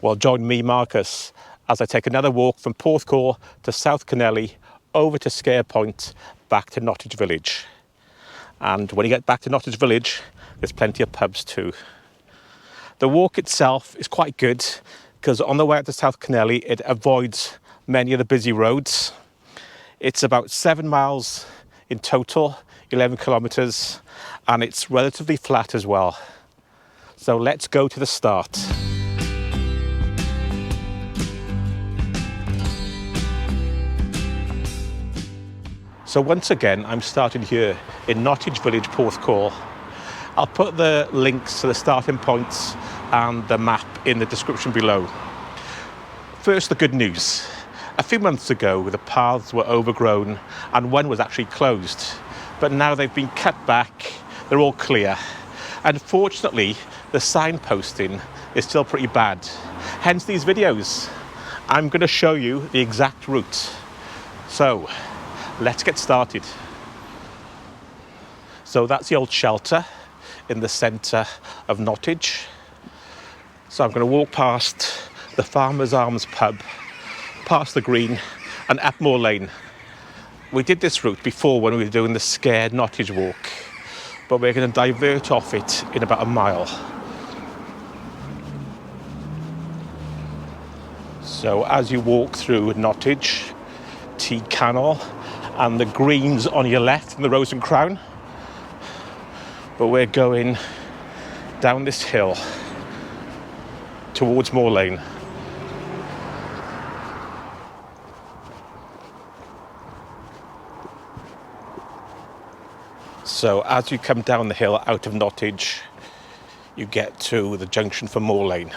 Well, join me, Marcus, as I take another walk from Porthcawl to South Cornelly, over to Sker Point, back to Nottage Village. And when you get back to Nottage Village, there's plenty of pubs too. The walk itself is quite good because on the way out to South Cornelly, it avoids many of the busy roads. It's about 7 miles in total, 11 kilometres, and it's relatively flat as well. So let's go to the start. So once again, I'm starting here in Nottage Village, Porthcawl. I'll put the links to the starting points and the map in the description below. First, the good news. A few months ago, the paths were overgrown and one was actually closed. But now they've been cut back, they're all clear. Unfortunately, the signposting is still pretty bad. Hence these videos. I'm going to show you the exact route. So, let's get started. So that's the old shelter in the centre of Nottage. So I'm going to walk past the Farmer's Arms pub, past the green and up Moor Lane. We did this route before when we were doing the Sker Nottage walk, but we're going to divert off it in about a mile. So as you walk through Nottage, Tea Canal, and the greens on your left in the Rose and Crown. But we're going down this hill towards Moor Lane. So as you come down the hill out of Nottage, you get to the junction for Moor Lane.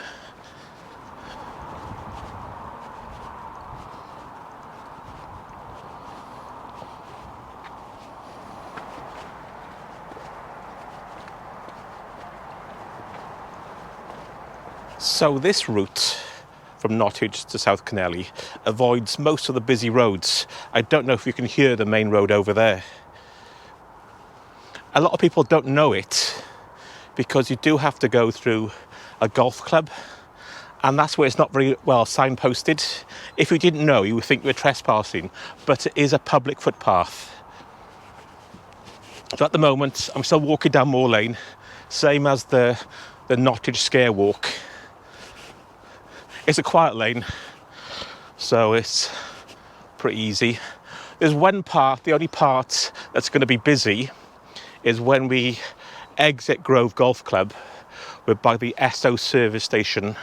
So this route from Nottage to South Cornelly avoids most of the busy roads. I don't know if you can hear the main road over there. A lot of people don't know it because you do have to go through a golf club, and that's where it's not very well signposted. If you didn't know, you would think you were trespassing, but it is a public footpath. So at the moment, I'm still walking down Moor Lane, same as the Nottage Sker walk. It's a quiet lane, so it's pretty easy. There's one part, the only part that's going to be busy is when we exit Grove Golf Club. We're by the Esso service station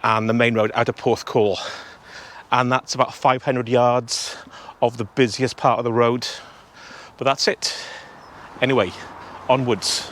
and the main road out of Porthcawl. And that's about 500 yards of the busiest part of the road. But that's it. Anyway, onwards.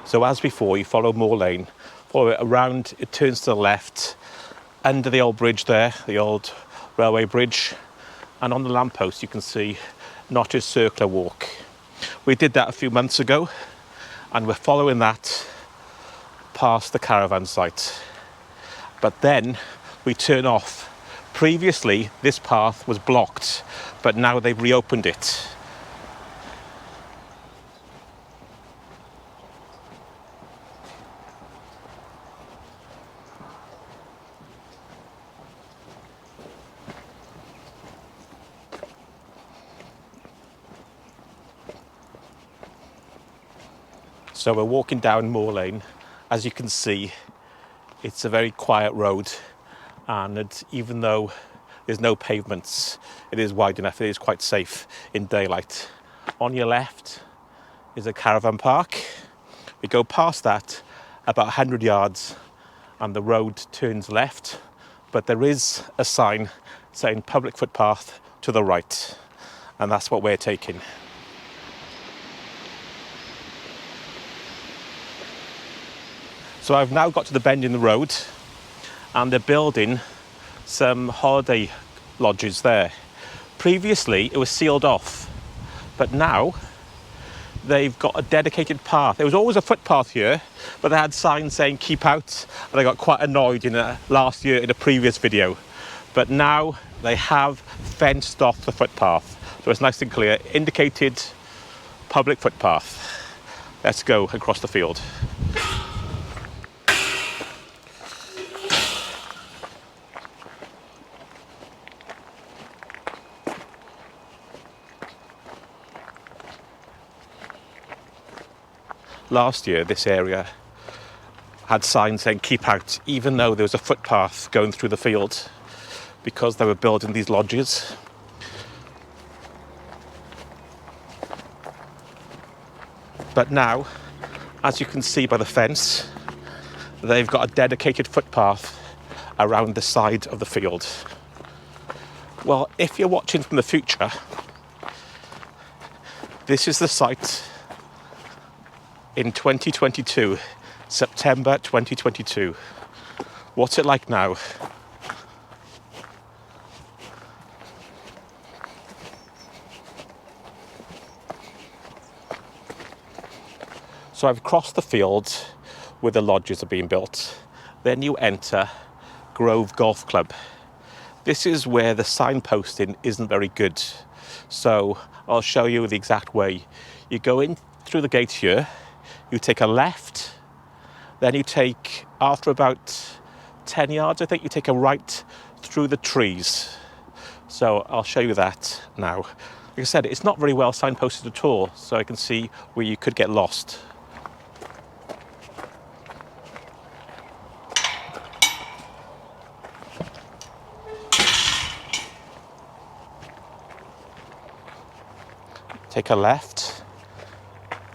So as before, you follow Moor Lane, follow it around, it turns to the left, under the old bridge there, the old railway bridge, and on the lamppost you can see Nottage Circular Walk. We did that a few months ago, and we're following that past the caravan site. But then we turn off. Previously, this path was blocked, but now they've reopened it. So we're walking down Moor Lane. As you can see, it's a very quiet road, and even though there's no pavements, it is wide enough, it is quite safe in daylight. On your left is a caravan park. We go past that about 100 yards and the road turns left, but there is a sign saying public footpath to the right, and that's what we're taking. So I've now got to the bend in the road, and they're building some holiday lodges there. Previously it was sealed off, but now they've got a dedicated path. There was always a footpath here, but they had signs saying keep out, and I got quite annoyed in last year in a previous video. But now they have fenced off the footpath, so it's nice and clear, indicated public footpath. Let's go across the field. Last year, this area had signs saying keep out, even though there was a footpath going through the field, because they were building these lodges. But now, as you can see by the fence, they've got a dedicated footpath around the side of the field. Well, if you're watching from the future, this is the site in 2022, September 2022. What's it like now? So I've crossed the field where the lodges are being built. Then you enter Grove Golf Club. This is where the signposting isn't very good. So I'll show you the exact way. You go in through the gate here, you take a left, then you take, after about 10 yards, I think, you take a right through the trees. So I'll show you that now. Like I said, it's not very well signposted at all, so I can see where you could get lost. Take a left.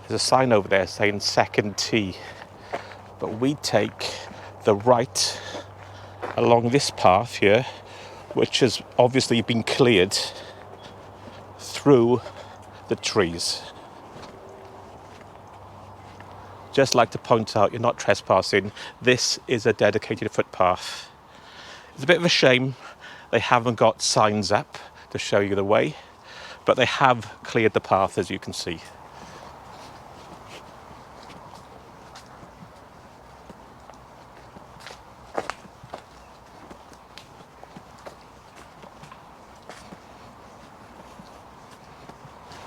There's a sign over there saying second tee, but we take the right along this path here, which has obviously been cleared through the trees. Just like to point out, you're not trespassing. This is a dedicated footpath. It's a bit of a shame they haven't got signs up to show you the way, but they have cleared the path, as you can see.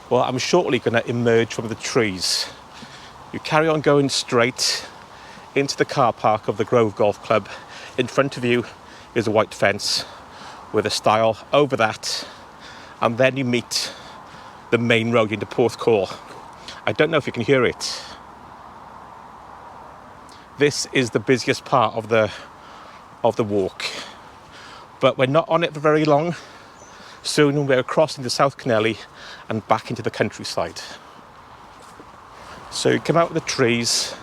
Well, I'm shortly going to emerge from the trees. You carry on going straight into the car park of the Grove Golf Club. In front of you is a white fence with a stile over that, and then you meet the main road into Porthcawl. I don't know if you can hear it. This is the busiest part of the walk, but we're not on it for very long. Soon we're across into South Cornelly and back into the countryside. So you come out of the trees,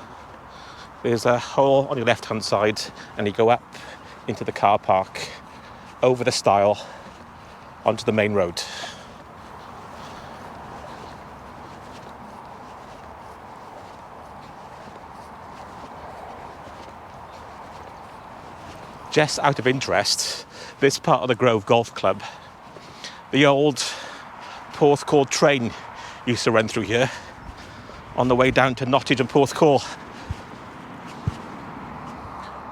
there's a hole on your left hand side, and you go up into the car park, over the stile, onto the main road. Just out of interest, this part of the Grove Golf Club, the old Porthcawl train used to run through here on the way down to Nottage and Porthcawl.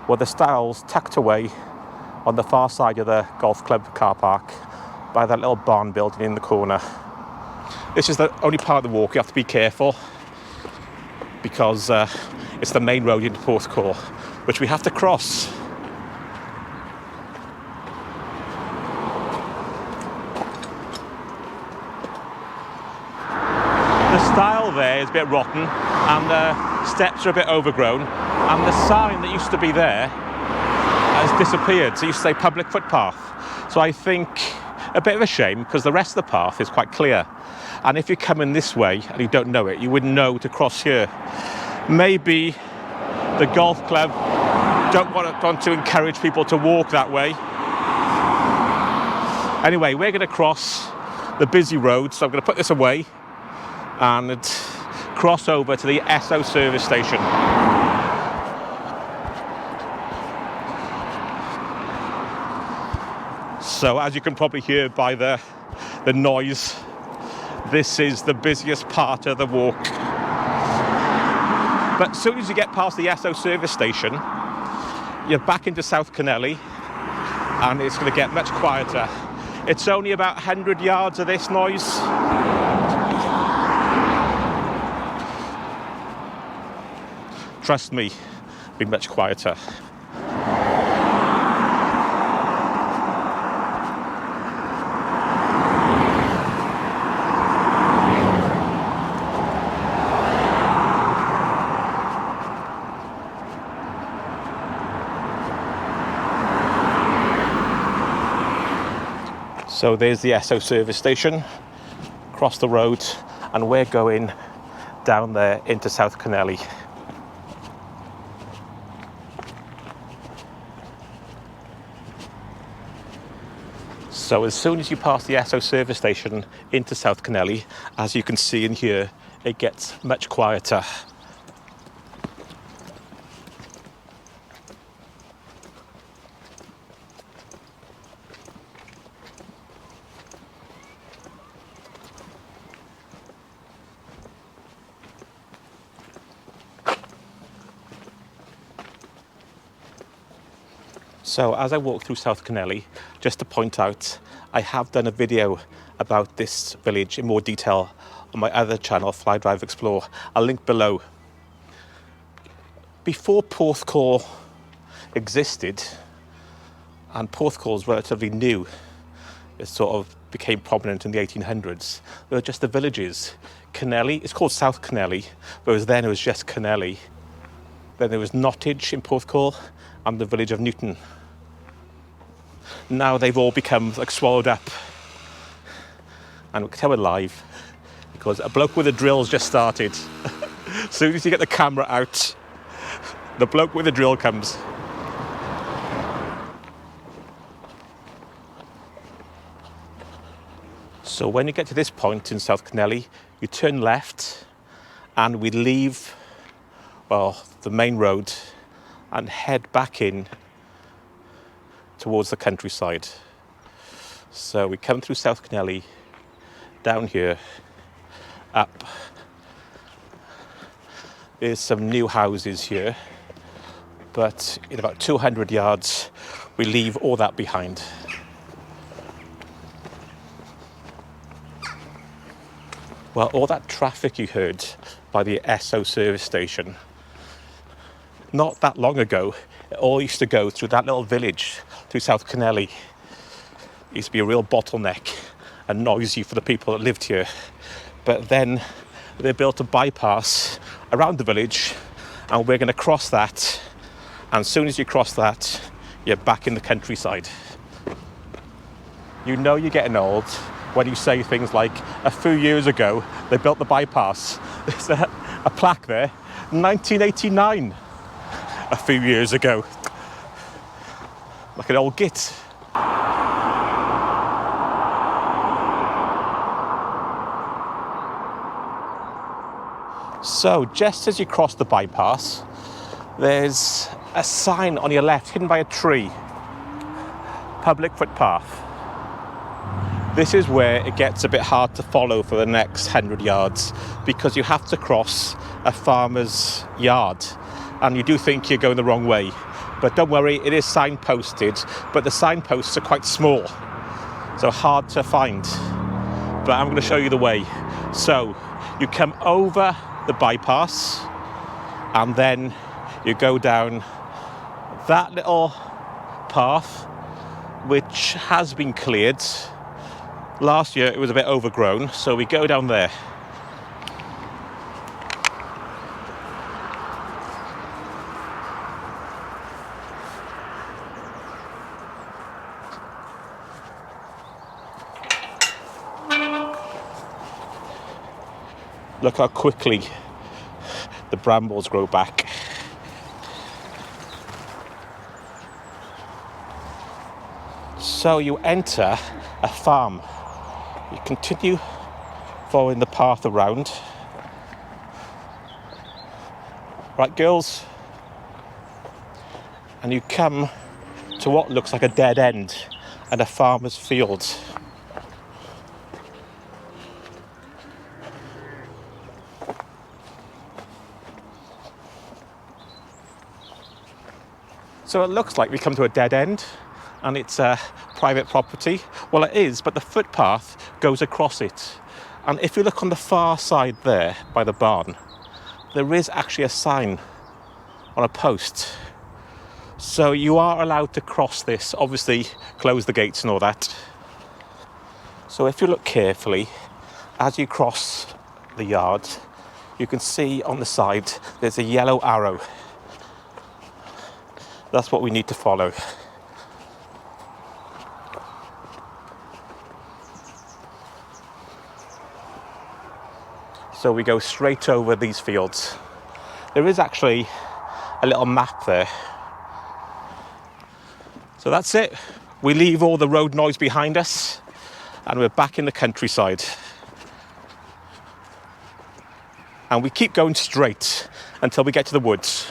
Well, the stile's tucked away on the far side of the golf club car park by that little barn building in the corner. This is the only part of the walk you have to be careful, because it's the main road into Porthcawl, which we have to cross. The stile there is a bit rotten, and the steps are a bit overgrown, and the sign that used to be there has disappeared. So it used to say public footpath. So I think a bit of a shame, because the rest of the path is quite clear, and if you're coming this way and you don't know it, you wouldn't know to cross here. Maybe the golf club don't want to encourage people to walk that way. Anyway, we're going to cross the busy road, so I'm going to put this away and cross over to the Esso service station. So as you can probably hear by the noise, this is the busiest part of the walk. But as soon as you get past the Esso service station, you're back into South Cornelly, and it's going to get much quieter. It's only about 100 yards of this noise. Trust me, it'll be much quieter. So there's the Esso service station, across the road, and we're going down there into South Cornelly. So as soon as you pass the Esso service station into South Cornelly, as you can see in here, it gets much quieter. So as I walk through South Cornelly, just to point out, I have done a video about this village in more detail on my other channel, Fly Drive Explore. I'll link below. Before Porthcawl existed, and Porthcawl is relatively new, it sort of became prominent in the 1800s, there were just the villages. Cornelly, it's called South Cornelly, whereas then it was just Cornelly. Then there was Nottage in Porthcawl and the village of Newton. Now they've all become like swallowed up. And we can tell we're live because a bloke with a drill's just started. As soon as you get the camera out, the bloke with the drill comes. So when you get to this point in South Cornelly, you turn left and we leave, well, the main road and head back in towards the countryside. So we come through South Cornelly, down here, up. There's some new houses here, but in about 200 yards, we leave all that behind. Well, all that traffic you heard by the Esso service station, not that long ago, it all used to go through that little village, through South Cornelly. It used to be a real bottleneck and noisy for the people that lived here. But then they built a bypass around the village, and we're going to cross that. And as soon as you cross that, you're back in the countryside. You know you're getting old when you say things like, a few years ago, they built the bypass. There's a plaque there, 1989. A few years ago. Like an old git. So just as you cross the bypass, there's a sign on your left hidden by a tree. Public footpath. This is where it gets a bit hard to follow for the next 100 yards because you have to cross a farmer's yard. And you do think you're going the wrong way. But don't worry, it is signposted, but the signposts are quite small, so hard to find. But I'm going to show you the way. So you come over the bypass, and then you go down that little path, which has been cleared. Last year it was a bit overgrown, so we go down there. Look how quickly the brambles grow back. So you enter a farm. You continue following the path around. Right, girls? And you come to what looks like a dead end. and a farmer's field. So it looks like we come to a dead end and it's a private property. Well, it is, but the footpath goes across it. And if you look on the far side there by the barn, there is actually a sign on a post. So you are allowed to cross this, obviously close the gates and all that. So if you look carefully, as you cross the yard, you can see on the side there's a yellow arrow. That's what we need to follow. So we go straight over these fields. There is actually a little map there. So that's it. We leave all the road noise behind us and we're back in the countryside. And we keep going straight until we get to the woods.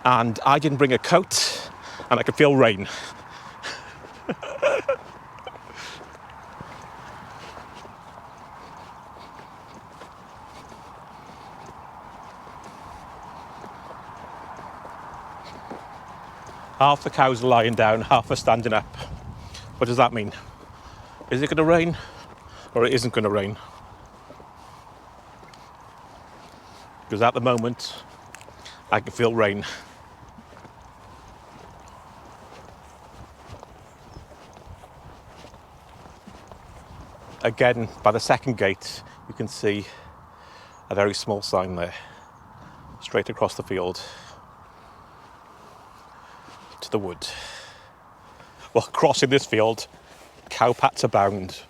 And I didn't bring a coat and I could feel rain. Half the cows are lying down, half are standing up. What does that mean? Is it going to rain or it isn't going to rain? Because at the moment, I can feel rain. Again, by the second gate, you can see a very small sign there, straight across the field to the wood. Well, crossing this field, cowpats abound.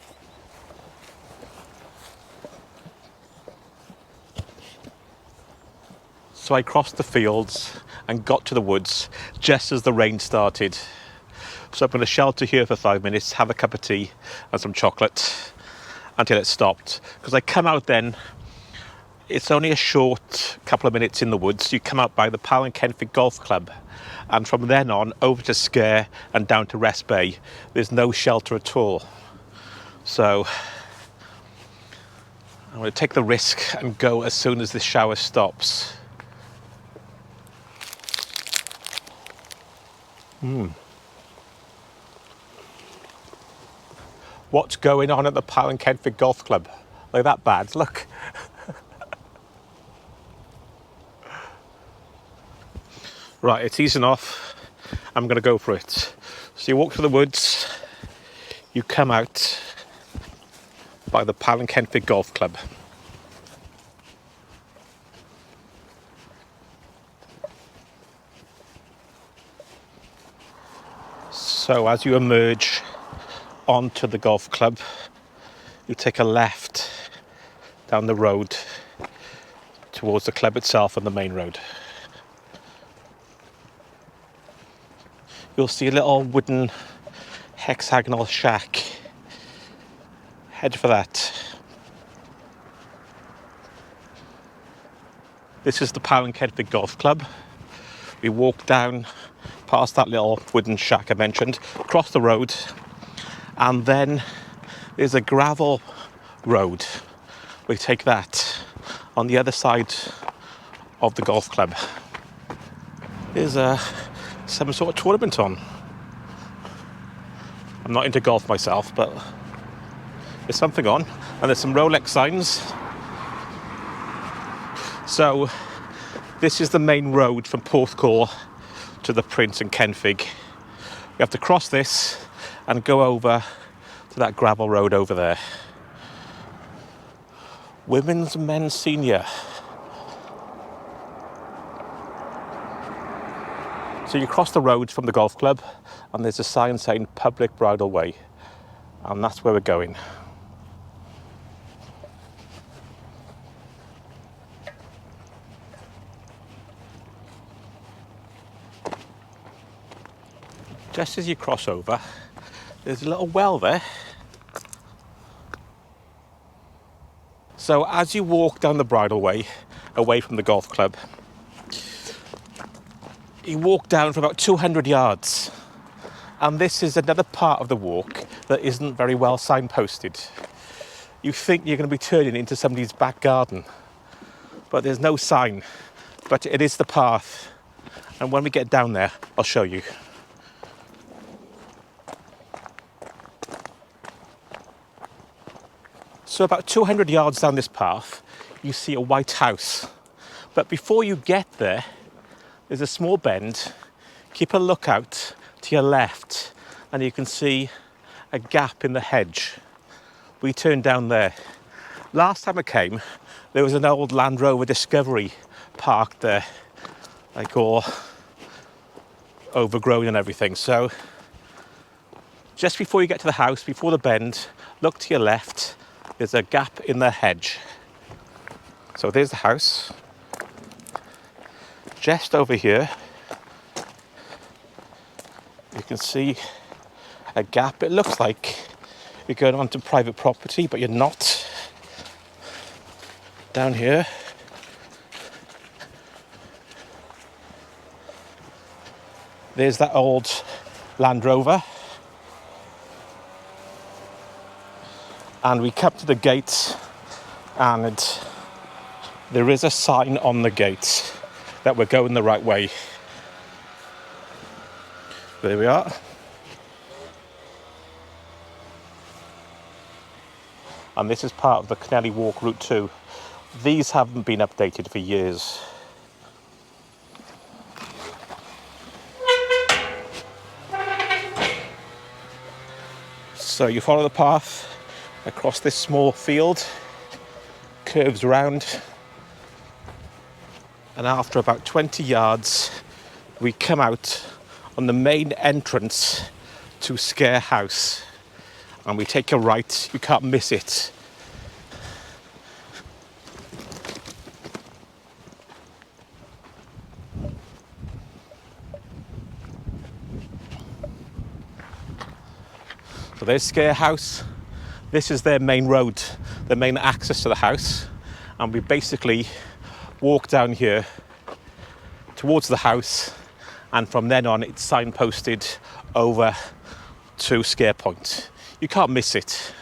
So I crossed the fields and got to the woods just as the rain started. So I'm going to shelter here for 5 minutes, have a cup of tea and some chocolate until it stopped. Because I come out then, it's only a short couple of minutes in the woods. You come out by the Pyle and Kenfig Golf Club. And from then on, over to Sker and down to Rest Bay, there's no shelter at all. So I'm going to take the risk and go as soon as this shower stops. What's going on at the Pyle and Kenfig Golf Club? Like that bad, look. Right, it's easing off. I'm going to go for it. So you walk through the woods, you come out by the Pyle and Kenfig Golf Club. So as you emerge onto the golf club, you take a left down the road towards the club itself and the main road. You'll see a little wooden hexagonal shack. Head for that. This is the Pyle and Kenfig Golf Club. We walk down past that little wooden shack I mentioned, across the road, and then there's a gravel road. We take that on the other side of the golf club. There's some sort of tournament on. I'm not into golf myself, but there's something on, and there's some Rolex signs. So this is the main road from Porthcawl to the Prince and Kenfig. We have to cross this and go over to that gravel road over there. Women's and men's senior. So you cross the road from the golf club and there's a sign saying Public Bridle Way, and that's where we're going. Just as you cross over, there's a little well there. So as you walk down the bridle way, away from the golf club, you walk down for about 200 yards. And this is another part of the walk that isn't very well signposted. You think you're going to be turning into somebody's back garden, but there's no sign. But it is the path. And when we get down there, I'll show you. So about 200 yards down this path, you see a white house. But before you get there, there's a small bend. Keep a lookout to your left, and you can see a gap in the hedge. We turned down there. Last time I came, there was an old Land Rover Discovery parked there, like all overgrown and everything. So just before you get to the house, before the bend, look to your left. There's a gap in the hedge. So there's the house. Just over here, you can see a gap. It looks like you're going onto private property, but you're not. Down here, there's that old Land Rover. And we come to the gate, and there is a sign on the gate that we're going the right way. There we are. And this is part of the Cornelly Walk Route 2. These haven't been updated for years. So you follow the path across this small field, curves around, and after about 20 yards, we come out on the main entrance to Sker House, and we take a right. You can't miss it. So there's Sker House. This is their main road, their main access to the house, and we basically walk down here towards the house, and from then on it's signposted over to Sker Point. You can't miss it.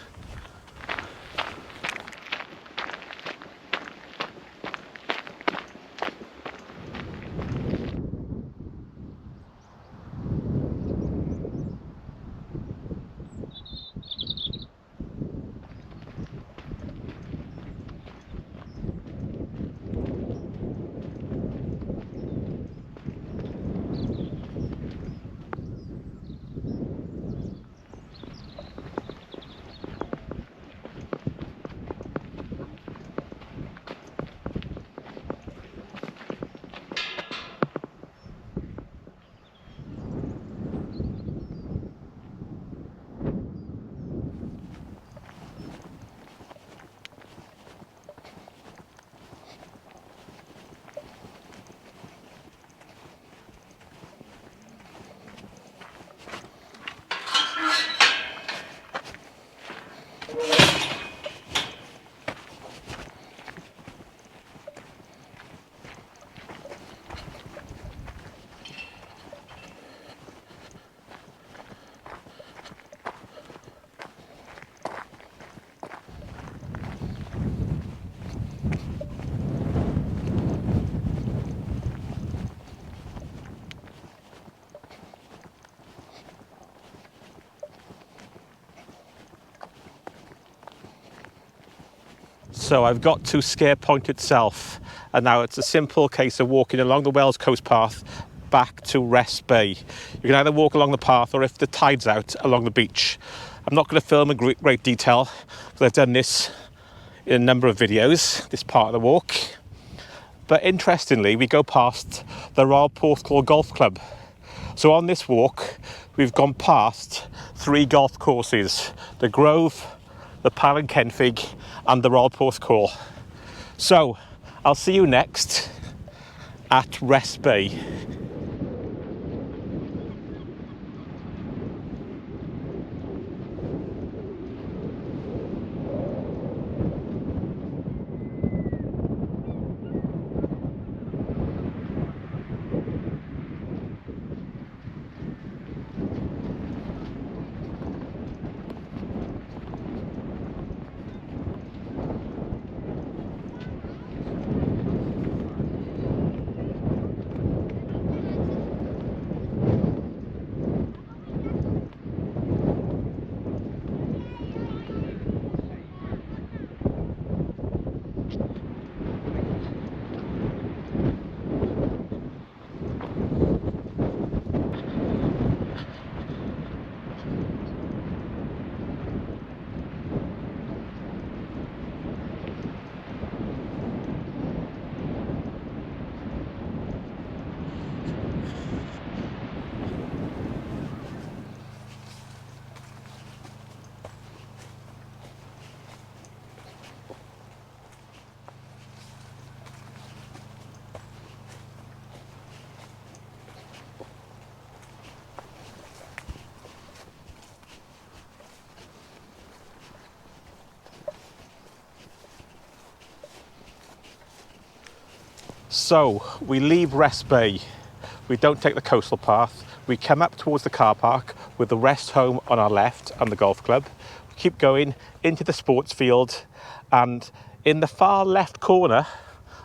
So I've got to Sker Point itself, and now it's a simple case of walking along the Wells Coast path back to Rest Bay. You can either walk along the path, or if the tide's out, along the beach. I'm not going to film in great detail, because I've done this in a number of videos, this part of the walk. But interestingly, we go past the Royal Porthcawl Golf Club. So on this walk, we've gone past 3 golf courses: the Grove, the Pyle and Kenfig, and the Royal Porthcawl. So I'll see you next at Rest Bay. So we leave Rest Bay, we don't take the coastal path, we come up towards the car park with the rest home on our left and the golf club. We keep going into the sports field, and in the far left corner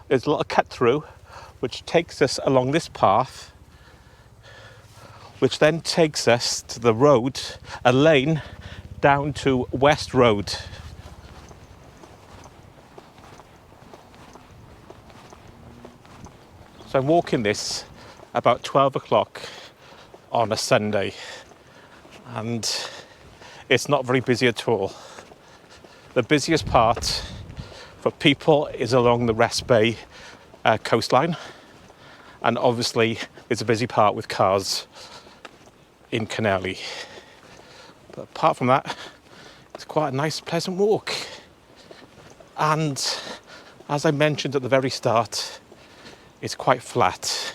there's a little cut through which takes us along this path, which then takes us to the road, a lane down to West Road. So I'm walking this about 12 o'clock on a Sunday, and it's not very busy at all. The busiest part for people is along the Rest Bay coastline, and obviously there's a busy part with cars in Cornelly. But apart from that, it's quite a nice, pleasant walk. And as I mentioned at the very start, it's quite flat.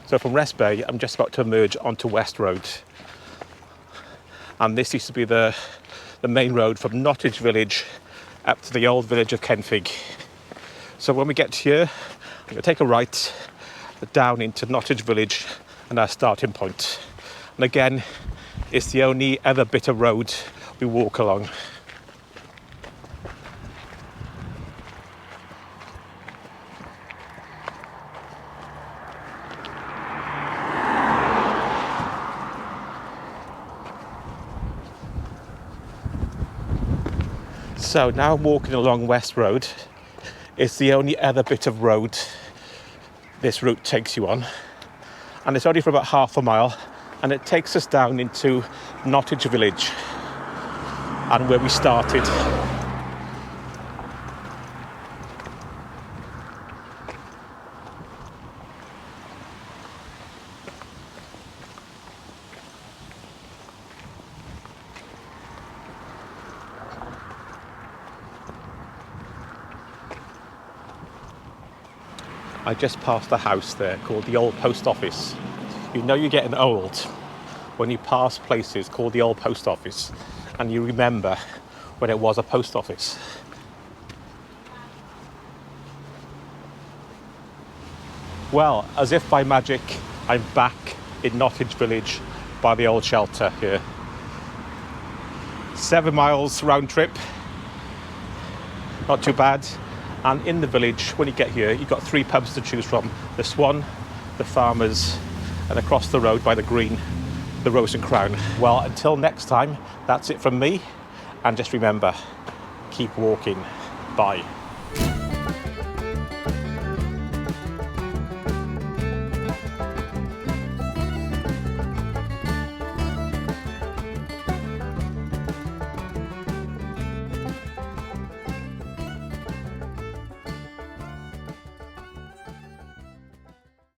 So from Rest Bay, I'm just about to emerge onto West Road. And this used to be the main road from Nottage Village up to the old village of Kenfig. So when we get here, I'm going to take a right down into Nottage Village and our starting point. And again, it's the only other bit of road we walk along. So now I'm walking along West Road. It's the only other bit of road this route takes you on. And it's only for about half a mile, and it takes us down into Nottage Village and where we started. I just passed a house there called the Old Post Office. You know you're getting old when you pass places called the Old Post Office and you remember when it was a post office. Well, as if by magic, I'm back in Nottage Village by the old shelter here. 7 miles round trip, not too bad. And in the village, when you get here, you've got 3 pubs to choose from. The Swan, the Farmers, and across the road by the Green, the Rose and Crown. Well, until next time, that's it from me. And just remember, keep walking. Bye.